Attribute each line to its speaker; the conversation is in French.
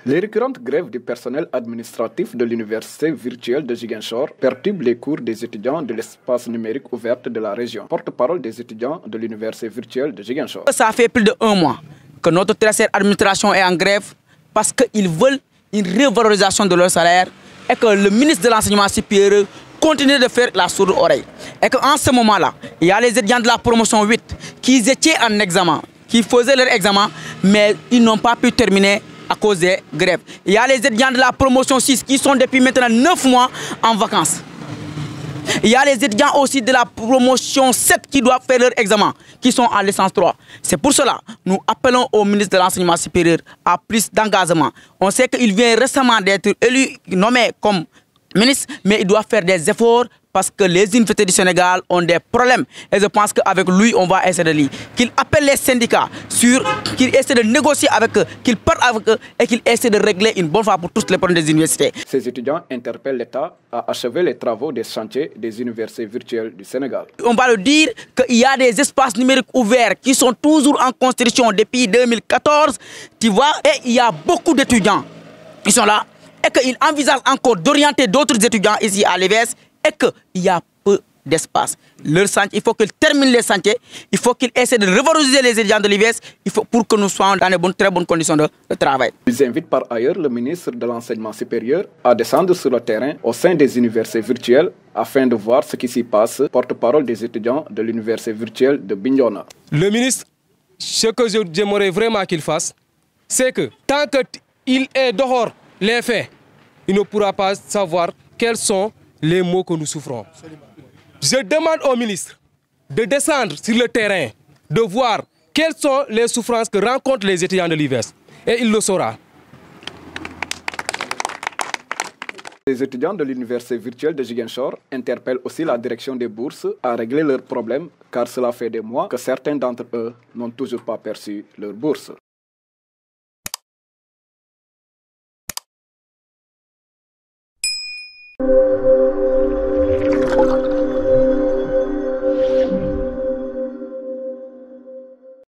Speaker 1: Les récurrentes grèves du personnel administratif de l'université virtuelle de Ziguinchor perturbent les cours des étudiants de l'espace numérique ouvert de la région. Porte-parole des étudiants de l'université virtuelle de Ziguinchor.
Speaker 2: Ça fait plus d'1 mois que notre très chère administration est en grève parce qu'ils veulent une revalorisation de leur salaire et que le ministre de l'enseignement supérieur continue de faire la sourde oreille. Et qu'en ce moment-là, il y a les étudiants de la promotion 8 qui étaient en examen, qui faisaient leur examen, mais ils n'ont pas pu terminer à cause des grèves. Il y a les étudiants de la promotion 6 qui sont depuis maintenant 9 mois en vacances. Il y a les étudiants aussi de la promotion 7 qui doivent faire leur examen, qui sont en licence 3. C'est pour cela que nous appelons au ministre de l'Enseignement supérieur à plus d'engagement. On sait qu'il vient récemment d'être élu, nommé comme ministre, mais il doit faire des efforts parce que les universités du Sénégal ont des problèmes. Et je pense qu'avec lui, on va essayer de lire. Qu'il appelle les syndicats, qu'il essaie de négocier avec eux, qu'il parle avec eux et qu'il essaie de régler une bonne fois pour tous les problèmes des universités.
Speaker 1: Ces étudiants interpellent l'État à achever les travaux des chantiers des universités virtuelles du Sénégal.
Speaker 2: On va le dire qu'il y a des espaces numériques ouverts qui sont toujours en construction depuis 2014, tu vois, et il y a beaucoup d'étudiants qui sont là et qu'ils envisagent encore d'orienter d'autres étudiants ici à l'EVS et qu'il y a peu d'espace. Il faut qu'ils terminent les chantiers, il faut qu'ils essaient de revaloriser les étudiants de l'IVS pour que nous soyons dans de très bonnes conditions de travail.
Speaker 1: Ils invitent par ailleurs le ministre de l'Enseignement supérieur à descendre sur le terrain au sein des universités virtuelles afin de voir ce qui s'y passe, porte-parole des étudiants de l'université virtuelle de Bignona.
Speaker 3: Le ministre, ce que j'aimerais vraiment qu'il fasse, c'est que tant qu'il est dehors les faits, il ne pourra pas savoir quels sont les maux que nous souffrons. Je demande au ministre de descendre sur le terrain, de voir quelles sont les souffrances que rencontrent les étudiants de l'IVS. Et il le saura.
Speaker 1: Les étudiants de l'université virtuelle de Ziguinchor interpellent aussi la direction des bourses à régler leurs problèmes, car cela fait des mois que certains d'entre eux n'ont toujours pas perçu leur bourse.